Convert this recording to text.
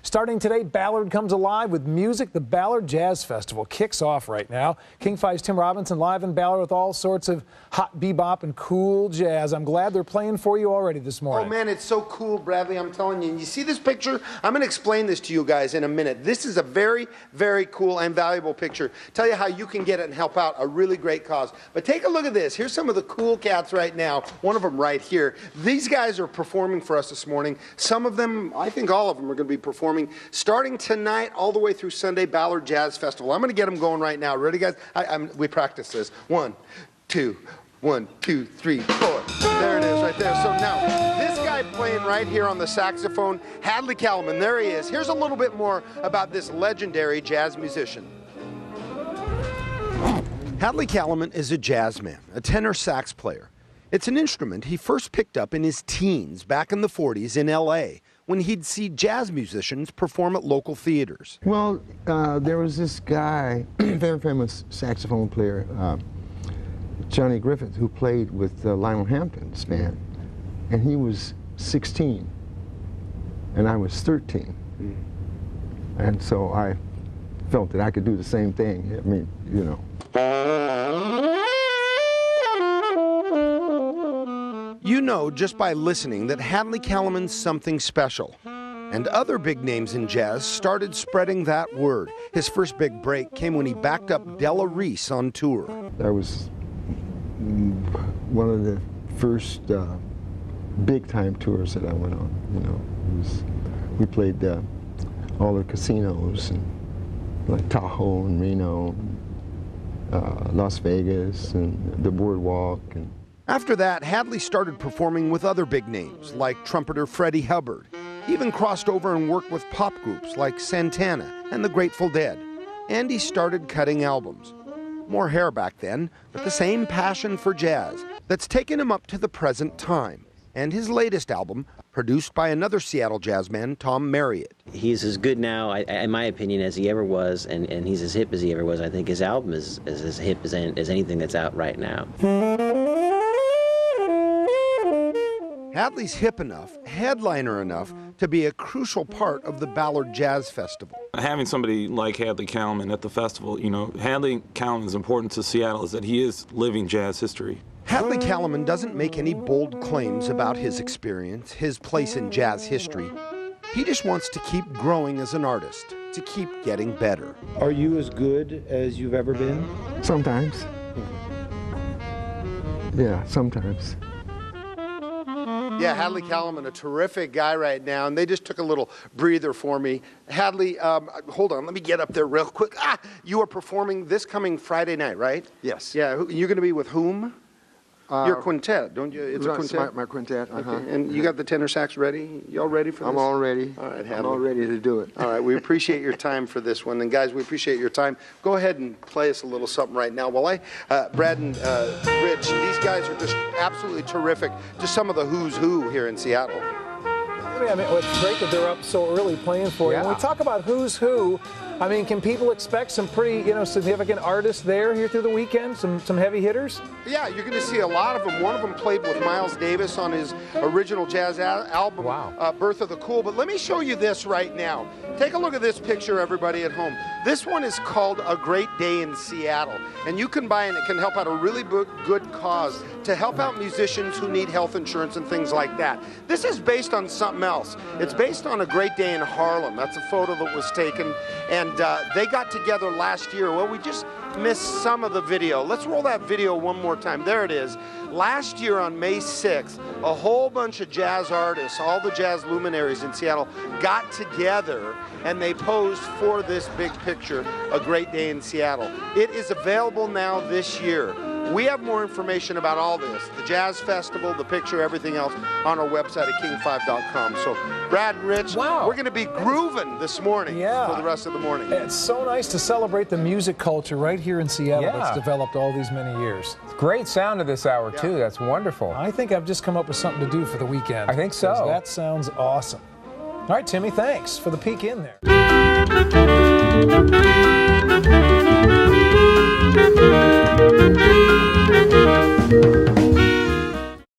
Starting today, Ballard comes alive with music. The Ballard Jazz Festival kicks off right now. King 5's Tim Robinson live in Ballard with all sorts of hot bebop and cool jazz. I'm glad they're playing for you already this morning. Oh man, it's so cool, Bradley, I'm telling you. And you see this picture? I'm going to explain this to you guys in a minute. This is a very, very cool and valuable picture. Tell you how you can get it and help out a really great cause. But take a look at this. Here's some of the cool cats right now. One of them right here. These guys are performing for us this morning. Some of them, I think all of them, are going to be performing starting tonight all the way through Sunday, Ballard Jazz Festival. I'm going to get them going right now. Ready, guys? We practice this. 1, 2, 1, 2, 3, 4. There it is right there. So now, this guy playing right here on the saxophone, Hadley Caliman, there he is. Here's a little bit more about this legendary jazz musician. Hadley Caliman is a jazz man, a tenor sax player. It's an instrument he first picked up in his teens back in the 40s in L.A. when he'd see jazz musicians perform at local theaters. Well, there was this guy, very famous saxophone player, Johnny Griffith, who played with Lionel Hampton's band, and he was 16, and I was 13. And so I felt that I could do the same thing. I mean, you know. You know just by listening that Hadley Caliman's something special. And other big names in jazz started spreading that word. His first big break came when he backed up Della Reese on tour. That was one of the first big-time tours that I went on. You know, we played all the casinos, and like Tahoe and Reno, Las Vegas, and the Boardwalk. And after that, Hadley started performing with other big names, like trumpeter Freddie Hubbard. He even crossed over and worked with pop groups like Santana and the Grateful Dead. And he started cutting albums. More hair back then, but the same passion for jazz that's taken him up to the present time. And his latest album, produced by another Seattle jazz man, Tom Marriott. He's as good now, in my opinion, as he ever was, and he's as hip as he ever was. I think his album is as hip as anything that's out right now. Hadley's hip enough, headliner enough, to be a crucial part of the Ballard Jazz Festival. Having somebody like Hadley Caliman at the festival, you know, Hadley Caliman's important to Seattle is that he is living jazz history. Hadley Caliman doesn't make any bold claims about his experience, his place in jazz history. He just wants to keep growing as an artist, to keep getting better. Are you as good as you've ever been? sometimes. Yeah, sometimes. Yeah, Hadley Caliman, a terrific guy right now, and they just took a little breather for me. Hadley, hold on, let me get up there real quick. You are performing this coming Friday night, right? Yes. Yeah, you're going to be with whom? Your quintet, don't you? It's a quintet? My quintet, Okay. And you got the tenor sax ready? You all ready for this? I'm all ready. All right, Hadley. I'm all ready to do it. All right, we appreciate your time for this one. And guys, we appreciate your time. Go ahead and play us a little something right now. While Brad and Rich, these guys are just absolutely terrific. Just some of the who's who here in Seattle. I mean, it's great that they're up so early playing for you. Yeah. When we talk about who's who, I mean, can people expect some pretty, significant artists there here through the weekend? Some heavy hitters? Yeah, you're going to see a lot of them. One of them played with Miles Davis on his original jazz album, Wow. Birth of the Cool. But let me show you this right now. Take a look at this picture, everybody at home. This one is called A Great Day in Seattle. And you can buy it. It can help out a really good cause to help out musicians who need health insurance and things like that. This is based on something else. It's based on a great day in Harlem. That's a photo that was taken. And they got together last year. Well, we just missed some of the video. Let's roll that video one more time. There it is. Last year on May 6th, a whole bunch of jazz artists, all the jazz luminaries in Seattle, got together and they posed for this big picture, A Great Day in Seattle. It is available now this year. We have more information about all this, the Jazz Festival, the picture, everything else, on our website at king5.com. So, Brad, Rich, Wow. we're going to be grooving this morning for the rest of the morning. It's so nice to celebrate the music culture right here in Seattle Yeah. that's developed all these many years. Great sound of this hour, too. That's wonderful. I think I've just come up with something to do for the weekend. I think so. 'Cause that sounds awesome. All right, Timmy, thanks for the peek in there.